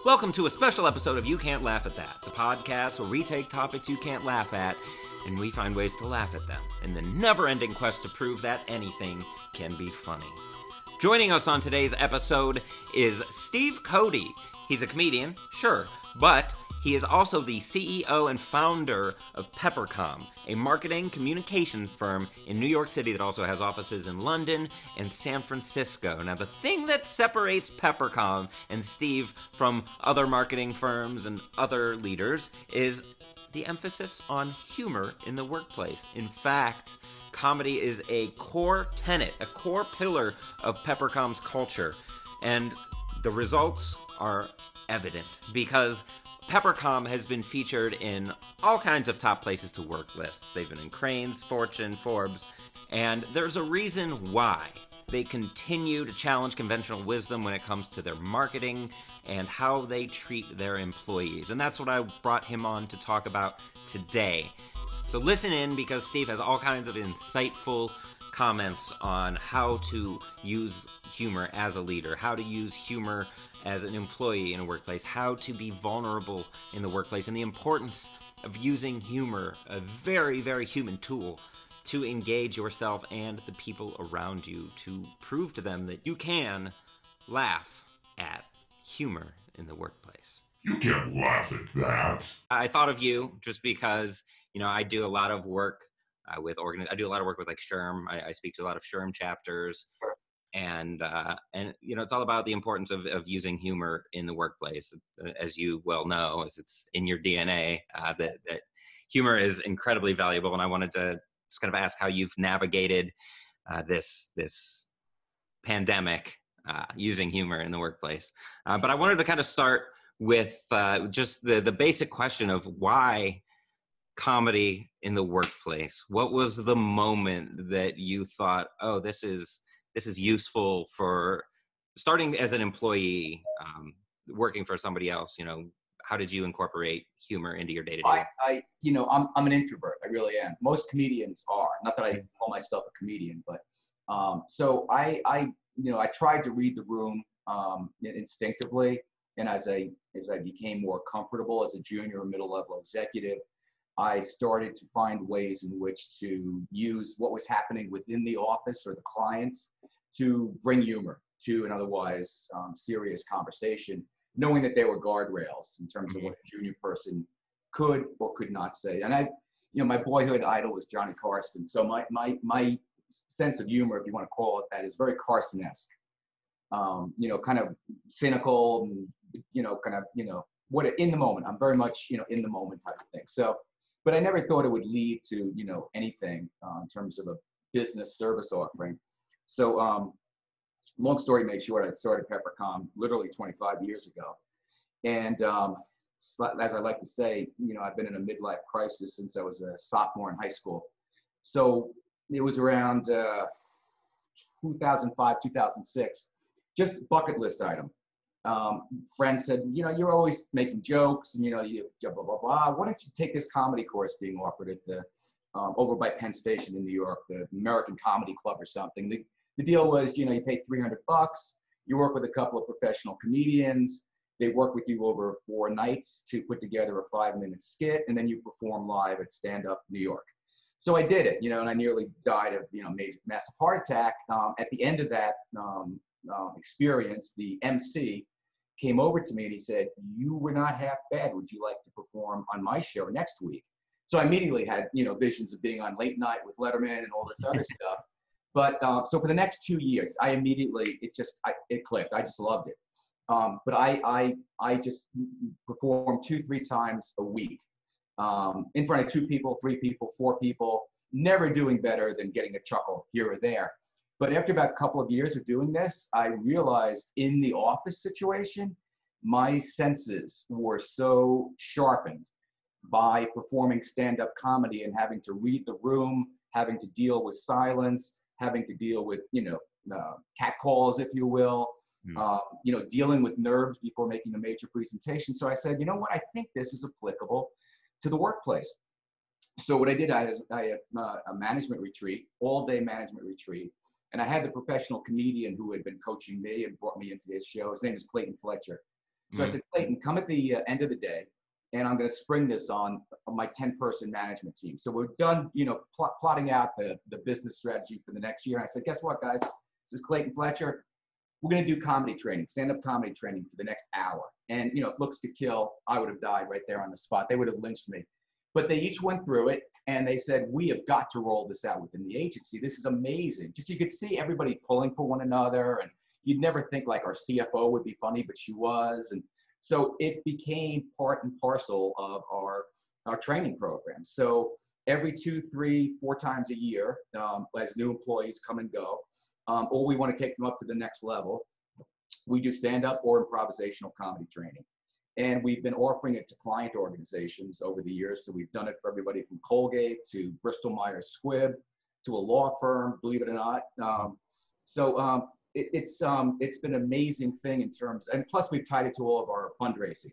Welcome to a special episode of You Can't Laugh at That, the podcast where we take topics you can't laugh at and we find ways to laugh at them in the never-ending quest to prove that anything can be funny. Joining us on today's episode is Steve Cody. He's a comedian, sure, but he is also the CEO and founder of Peppercomm, a marketing communication firm in New York City that also has offices in London and San Francisco. Now, the thing that separates Peppercomm and Steve from other marketing firms and other leaders is the emphasis on humor in the workplace. In fact, comedy is a core tenet, a core pillar of Peppercomm's culture, and the results are evident because Peppercomm has been featured in all kinds of top places to work lists. They've been in Crain's, Fortune, Forbes, and there's a reason why. They continue to challenge conventional wisdom when it comes to their marketing and how they treat their employees. And that's what I brought him on to talk about today. So listen in, because Steve has all kinds of insightful comments on how to use humor as a leader, how to use humor as an employee in a workplace, how to be vulnerable in the workplace, and the importance of using humor, a very, very human tool, to engage yourself and the people around you, to prove to them that you can laugh at humor in the workplace. You can't laugh at that. I thought of you just because, I do a lot of work I do a lot of work with like SHRM. I speak to a lot of SHRM chapters, and it's all about the importance of using humor in the workplace. As you well know, as it's in your DNA, that humor is incredibly valuable. And I wanted to just kind of ask how you've navigated this pandemic using humor in the workplace. But I wanted to kind of start with just the basic question of why comedy in the workplace. What was the moment that you thought, oh, this is useful for starting as an employee, working for somebody else? How did you incorporate humor into your day-to-day? I'm an introvert. I really am. Most comedians are. Not that I call myself a comedian, but so I tried to read the room instinctively, and as I became more comfortable as a junior or middle-level executive, I started to find ways in which to use what was happening within the office or the clients to bring humor to an otherwise serious conversation, knowing that there were guardrails in terms of what a junior person could or could not say. And my boyhood idol was Johnny Carson. So my sense of humor, if you want to call it that, is very Carson-esque. Kind of cynical, and, what in the moment. I'm very much, in the moment type of thing. So, but I never thought it would lead to, anything in terms of a business service offering. So, long story made short, I started Peppercomm literally 25 years ago. And as I like to say, I've been in a midlife crisis since I was a sophomore in high school. So it was around 2005, 2006, just bucket list item. Friends said, you're always making jokes and, you blah, blah, blah. Why don't you take this comedy course being offered at the, over by Penn Station in New York, the American Comedy Club or something. The deal was, you pay $300, you work with a couple of professional comedians, they work with you over 4 nights to put together a 5-minute skit, and then you perform live at Stand Up New York. So I did it, and I nearly died of, massive heart attack. At the end of that experience, the MC came over to me and he said, "You were not half bad. Would you like to perform on my show next week?" So I immediately had, visions of being on Late Night with Letterman and all this other stuff. But so for the next 2 years, I immediately, it clicked. I just loved it. But I just performed 2-3 times a week in front of 2 people, 3 people, 4 people, never doing better than getting a chuckle here or there. But after about a couple of years of doing this, I realized in the office situation, my senses were so sharpened by performing stand-up comedy and having to read the room, having to deal with silence, having to deal with, catcalls, if you will, dealing with nerves before making a major presentation. So I said, you know what, I think this is applicable to the workplace. So what I did, I had a management retreat, all-day management retreat. And I had the professional comedian who had been coaching me and brought me into his show. His name is Clayton Fletcher. So I said, Clayton, come at the end of the day, and I'm going to spring this on my 10-person management team. So we're done, plotting out the business strategy for the next year. And I said, guess what, guys? This is Clayton Fletcher. We're going to do comedy training, stand-up comedy training for the next hour. And, if looks could kill, I would have died right there on the spot. They would have lynched me. But they each went through it, and they said, we have got to roll this out within the agency. This is amazing. Just you could see everybody pulling for one another, and you'd never think like our CFO would be funny, but she was. And so it became part and parcel of our training program. So every 2, 3, 4 times a year, as new employees come and go, or we want to take them up to the next level, we do stand-up or improvisational comedy training. And we've been offering it to client organizations over the years. So we've done it for everybody from Colgate to Bristol Myers Squibb to a law firm, believe it or not. It's been an amazing thing in terms, and plus we've tied it to all of our fundraising.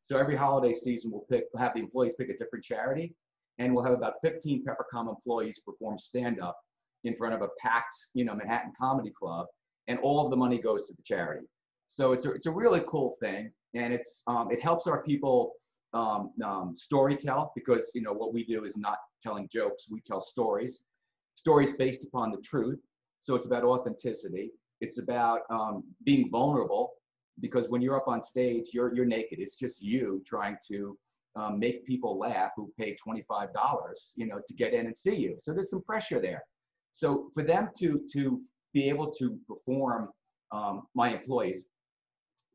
So every holiday season we'll have the employees pick a different charity, and we'll have about 15 Peppercomm employees perform stand-up in front of a packed, Manhattan Comedy Club, and all of the money goes to the charity. So it's a really cool thing, and it helps our people story tell, because what we do is not telling jokes, we tell stories based upon the truth. So it's about authenticity. It's about being vulnerable, because when you're up on stage, you're naked. It's just you trying to make people laugh who pay $25, to get in and see you. So there's some pressure there. So for them to be able to perform, my employees,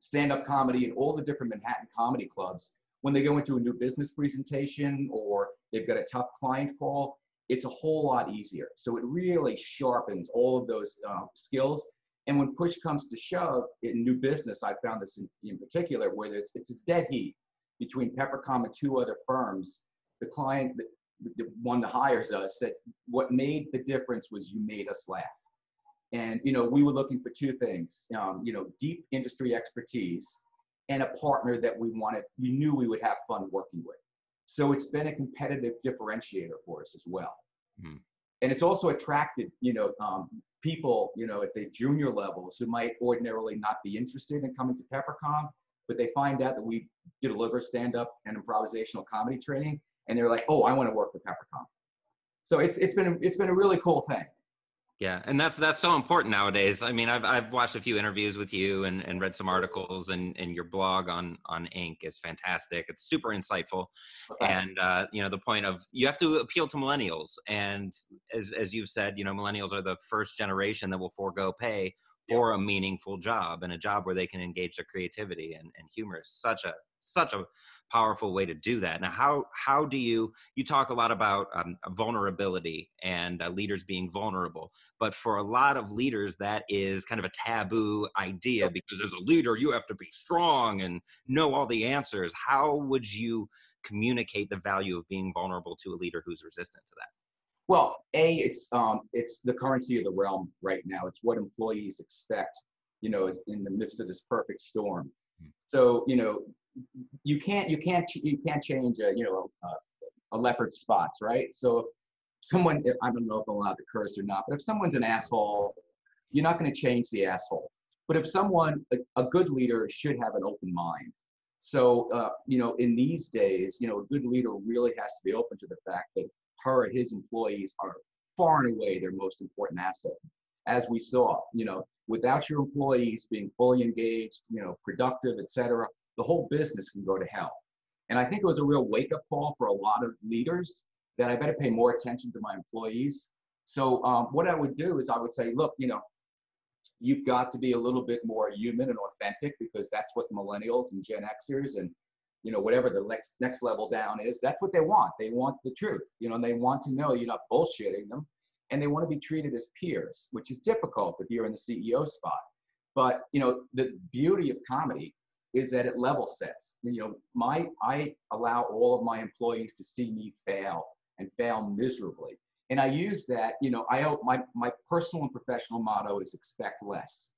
stand-up comedy in all the different Manhattan comedy clubs, when they go into a new business presentation or they've got a tough client call, it's a whole lot easier. So it really sharpens all of those skills. And when push comes to shove in new business, I found this in particular, where it's dead heat between Peppercomm and 2 other firms. The client, the one that hires us, said what made the difference was you made us laugh. And, we were looking for 2 things, deep industry expertise and a partner that we knew we would have fun working with. So it's been a competitive differentiator for us as well. Mm. And it's also attracted, people, at the junior levels who might ordinarily not be interested in coming to Peppercomm, but they find out that we deliver stand-up and improvisational comedy training, and they're like, oh, I want to work for Peppercomm. So it's been a really cool thing. Yeah, and that's so important nowadays. I mean, I've watched a few interviews with you and read some articles, and your blog on Inc. is fantastic. It's super insightful, and the point of you have to appeal to millennials, and as you've said, millennials are the first generation that will forego pay for a meaningful job, and a job where they can engage their creativity, and humor is such a powerful way to do that. Now, how do you talk a lot about vulnerability and leaders being vulnerable, but for a lot of leaders that is kind of a taboo idea, because as a leader you have to be strong and know all the answers. How would you communicate the value of being vulnerable to a leader who's resistant to that? Well, it's the currency of the realm right now. It's what employees expect, is in the midst of this perfect storm. So, you can't change a leopard's spots, right? So if someone, I don't know if I'm allowed to curse or not, but if someone's an asshole, you're not going to change the asshole. But if a good leader should have an open mind. So, in these days, a good leader really has to be open to the fact that her or his employees are far and away their most important asset. As we saw, without your employees being fully engaged, productive, et cetera, the whole business can go to hell. And I think it was a real wake-up call for a lot of leaders that I better pay more attention to my employees. So what I would do is I would say, look, you've got to be a little bit more human and authentic, because that's what millennials and Gen Xers and whatever the next level down is, that's what they want. They want the truth, and they want to know you're not bullshitting them, and they want to be treated as peers, which is difficult if you're in the CEO spot. But, the beauty of comedy is that it level sets. I allow all of my employees to see me fail and fail miserably. And I use that, my personal and professional motto is expect less.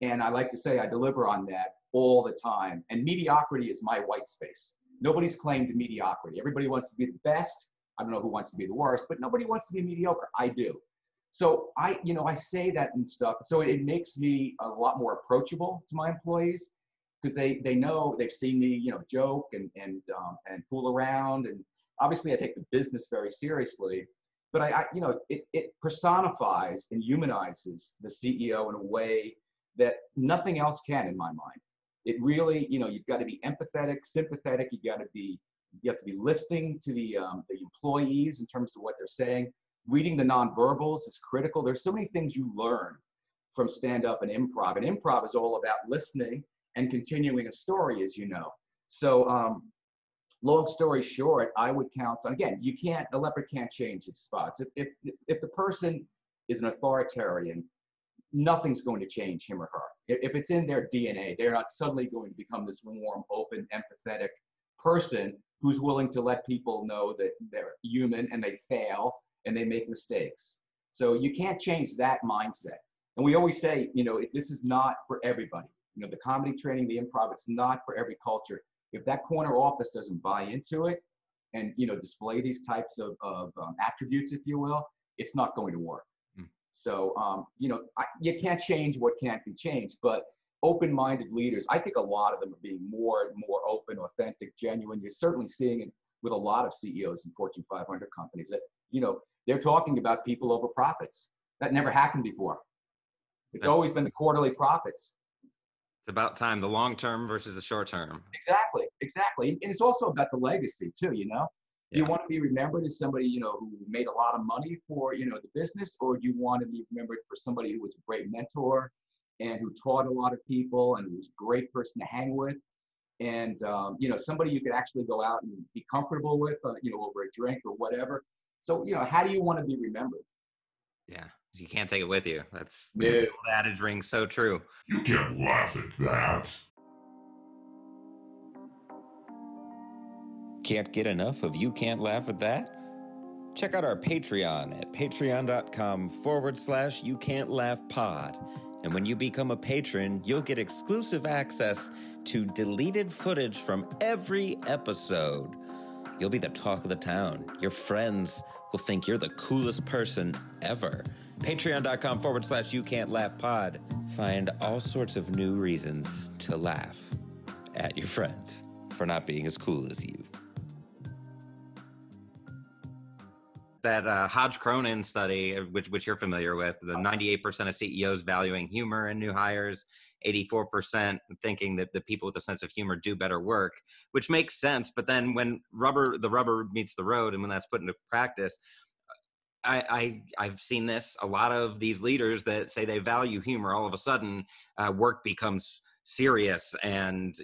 And I like to say I deliver on that all the time. And mediocrity is my white space. Nobody's claimed mediocrity. Everybody wants to be the best. I don't know who wants to be the worst, but nobody wants to be mediocre. I do. So I say that and stuff. So it makes me a lot more approachable to my employees. because they know, they've seen me, joke and fool around. And obviously I take the business very seriously, but it personifies and humanizes the CEO in a way that nothing else can in my mind. It really, you've got to be empathetic, sympathetic. You have to be listening to the employees in terms of what they're saying. Reading the nonverbals is critical. There's so many things you learn from stand-up and improv. And improv is all about listening and continuing a story, as you know. So long story short, I would counsel, again, a leopard can't change its spots. If the person is an authoritarian, nothing's going to change him or her. If it's in their DNA, they're not suddenly going to become this warm, open, empathetic person who's willing to let people know that they're human and they fail and they make mistakes. So you can't change that mindset. And we always say, this is not for everybody. The comedy training, the improv, it's not for every culture. If that corner office doesn't buy into it and, display these types of attributes, if you will, it's not going to work. So, you can't change what can't be changed, but open-minded leaders, I think a lot of them are being more and more open, authentic, genuine. You're certainly seeing it with a lot of CEOs in Fortune 500 companies that, they're talking about people over profits. That never happened before. It's always been the quarterly profits. It's about time, the long term versus the short term. Exactly. And it's also about the legacy too, Yeah. You want to be remembered as somebody, who made a lot of money for, the business, or you want to be remembered for somebody who was a great mentor and who taught a lot of people and who was a great person to hang with. And, somebody you could actually go out and be comfortable with, over a drink or whatever. So, how do you want to be remembered? Yeah. You can't take it with you. That's No. the old adage rings so true. You can't laugh at that. Can't get enough of You Can't Laugh at That? Check out our Patreon at patreon.com/You Can't Laugh Pod. And when you become a patron, you'll get exclusive access to deleted footage from every episode. You'll be the talk of the town. Your friends will think you're the coolest person ever. Patreon.com/You Can't Laugh Pod. Find all sorts of new reasons to laugh at your friends for not being as cool as you. That Hodge Cronin study, which you're familiar with, the 98% of CEOs valuing humor in new hires, 84% thinking that the people with a sense of humor do better work, which makes sense. But then when the rubber meets the road, and when that's put into practice, I've seen this. A lot of these leaders that say they value humor, all of a sudden, work becomes serious, and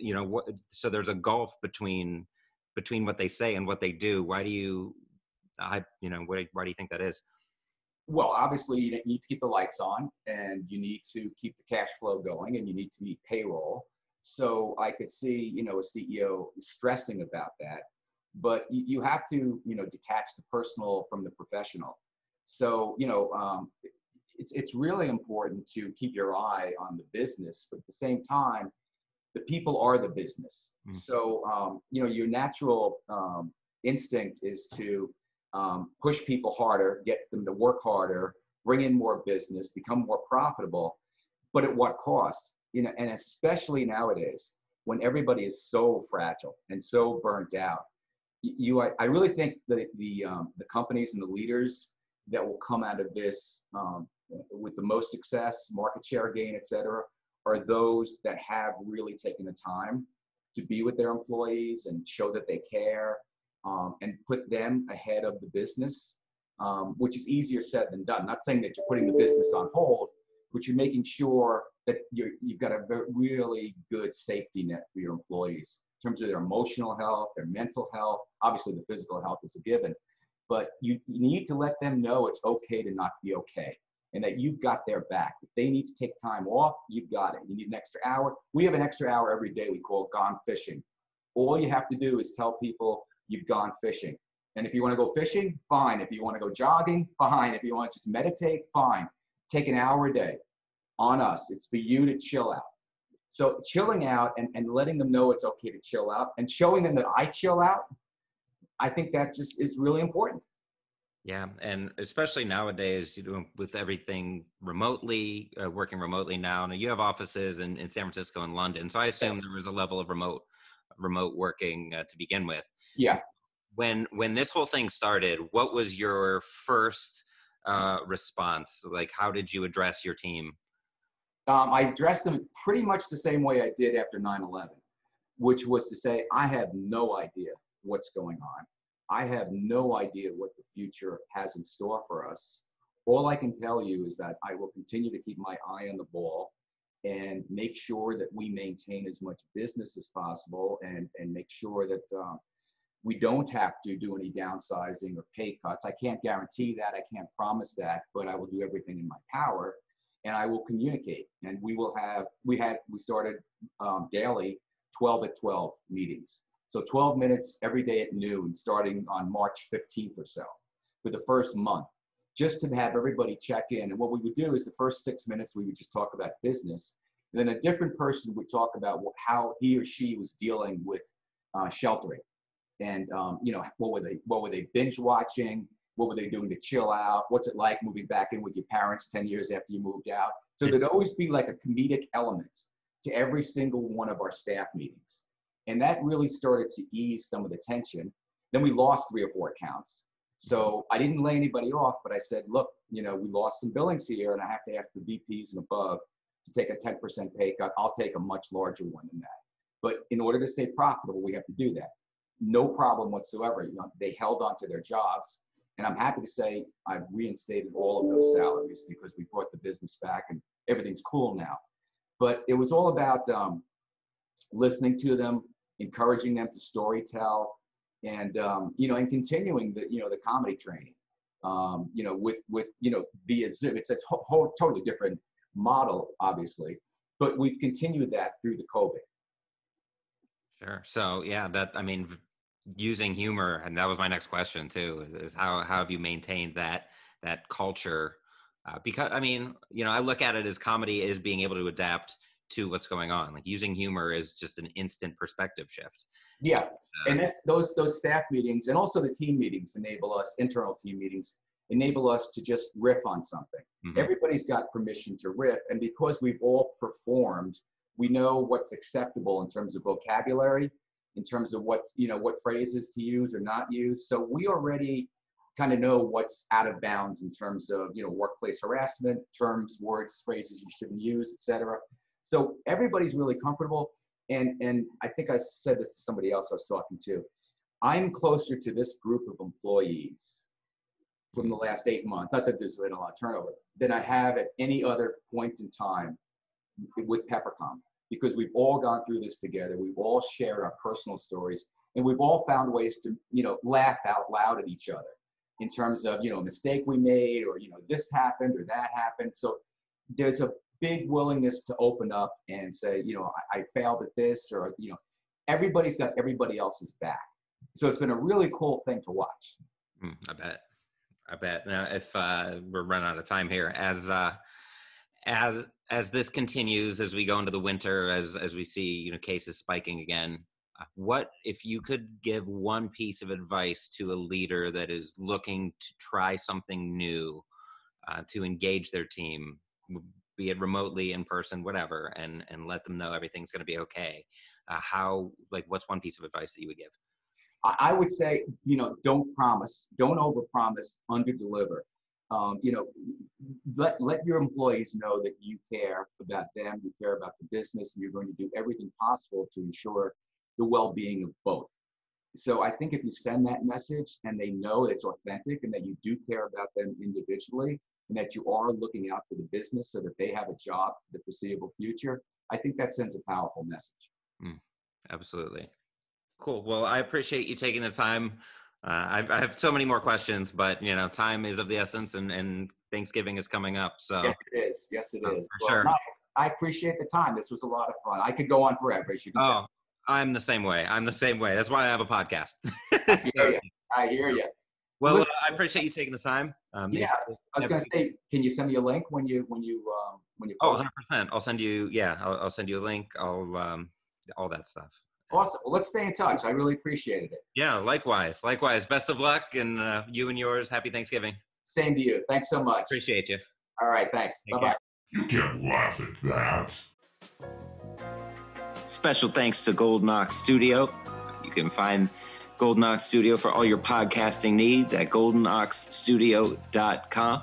so there's a gulf between what they say and what they do. Why do you think that is? Well, obviously, you need to keep the lights on, and you need to keep the cash flow going, and you need to meet payroll. So I could see, a CEO stressing about that, but you have to, detach the personal from the professional. So, it's really important to keep your eye on the business, but at the same time, the people are the business. So, your natural instinct is to push people harder, get them to work harder, bring in more business, become more profitable, but at what cost? And especially nowadays when everybody is so fragile and so burnt out. I really think that the companies and the leaders that will come out of this with the most success, market share gain, et cetera, are those that have really taken the time to be with their employees and show that they care, and put them ahead of the business, which is easier said than done. Not saying that you're putting the business on hold, but you're making sure that you've got a really good safety net for your employees in terms of their emotional health, their mental health. Obviously, the physical health is a given, but you need to let them know it's okay to not be okay, and that you've got their back. If they need to take time off, you've got it. You need an extra hour. We have an extra hour every day we call Gone Fishing. All you have to do is tell people you've gone fishing. And if you want to go fishing, fine. If you want to go jogging, fine. If you want to just meditate, fine. Take an hour a day on us. It's for you to chill out. So chilling out and letting them know it's okay to chill out and showing them that I chill out, I think that just is really important. Yeah, and especially nowadays, with everything remotely, working remotely now. Now you have offices in San Francisco and London, so I assume there was a level of remote working to begin with. Yeah. When this whole thing started, what was your first response? Like, how did you address your team? I addressed them pretty much the same way I did after 9/11, which was to say, I have no idea what's going on. I have no idea what the future has in store for us. All I can tell you is that I will continue to keep my eye on the ball and make sure that we maintain as much business as possible, and make sure that we don't have to do any downsizing or pay cuts. I can't guarantee that. I can't promise that, but I will do everything in my power, and I will communicate. And we started daily 12 at 12 meetings. So 12 minutes every day at noon, starting on March 15th or so for the first month, just to have everybody check in. And what we would do is the first 6 minutes, we would just talk about business. And then a different person would talk about how he or she was dealing with sheltering. And what were they binge watching? What were they doing to chill out? What's it like moving back in with your parents 10 years after you moved out? So there'd always be like a comedic element to every single one of our staff meetings. And that really started to ease some of the tension. Then we lost 3 or 4 accounts. So I didn't lay anybody off, but I said, look, we lost some billings here, and I have to ask the VPs and above to take a 10% pay cut. I'll take a much larger one than that. But in order to stay profitable, we have to do that. No problem whatsoever. They held on to their jobs. And I'm happy to say I've reinstated all of those salaries because we brought the business back and everything's cool now. But it was all about listening to them, encouraging them to storytell, and and continuing the comedy training. Via Zoom. It's a whole totally different model, obviously, but we've continued that through the COVID. Sure. So yeah, using humor, and that was my next question too, is how have you maintained that culture? Because I look at it as comedy is being able to adapt to what's going on. Like, using humor is just an instant perspective shift. Yeah, and those staff meetings and also the team meetings internal team meetings enable us to just riff on something. Mm-hmm. Everybody's got permission to riff, and because we've all performed, we know what's acceptable in terms of vocabulary, in terms of what phrases to use or not use. So we already kind of know what's out of bounds in terms of workplace harassment, terms, words, phrases you shouldn't use, etc. So everybody's really comfortable. And I think I said this to somebody else I was talking to. I'm closer to this group of employees from the last 8 months, not that there's been a lot of turnover, than I have at any other point in time with Peppercomm, because we've all gone through this together. We've all shared our personal stories, and we've all found ways to, laugh out loud at each other in terms of, a mistake we made, or, this happened or that happened. So there's a big willingness to open up and say, I failed at this, or, everybody's got everybody else's back. So it's been a really cool thing to watch. I bet. Now, if we're running out of time here, as this continues, as we go into the winter, as we see, cases spiking again, what if you could give one piece of advice to a leader that is looking to try something new, to engage their team, be it remotely, in person, whatever, and let them know everything's going to be okay? What's one piece of advice that you would give? I would say, don't promise, don't overpromise, underdeliver. Let your employees know that you care about them, you care about the business, and you're going to do everything possible to ensure the well-being of both. So I think if you send that message and they know it's authentic and that you do care about them individually, and that you are looking out for the business so that they have a job for the foreseeable future, I think that sends a powerful message. Absolutely. Cool. Well, I appreciate you taking the time. I have so many more questions, but time is of the essence, and Thanksgiving is coming up. So yes, it is. Yes, it is. For sure. I appreciate the time. This was a lot of fun. I could go on forever, as you can tell. I'm the same way. That's why I have a podcast. I hear you. Well, I appreciate you taking the time. I was going to say, can you send me a link when you post? 100%. I'll send you. Yeah, I'll send you a link. All that stuff. Awesome. Well, let's stay in touch. I really appreciated it. Yeah, likewise. Likewise. Best of luck, and you and yours. Happy Thanksgiving. Same to you. Thanks so much. Appreciate you. All right. Thanks. Take Bye-bye. care. You can't laugh at that. Special thanks to Golden Ox Studio. You can find Golden Ox Studio for all your podcasting needs at goldenoxstudio.com.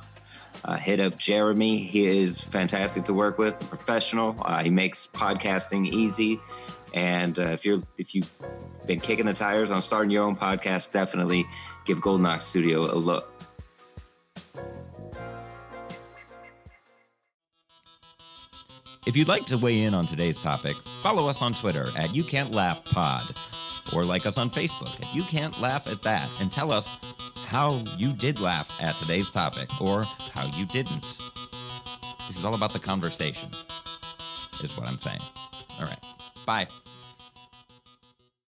Hit up Jeremy. He is fantastic to work with, a professional. He makes podcasting easy. And if you've been kicking the tires on starting your own podcast, definitely give Golden Ox Studio a look. If you'd like to weigh in on today's topic, follow us on Twitter at YouCan'tLaughPod, or like us on Facebook at You Can't Laugh at That, and tell us how you did laugh at today's topic or how you didn't. This is all about the conversation, is what I'm saying. All right. Bye.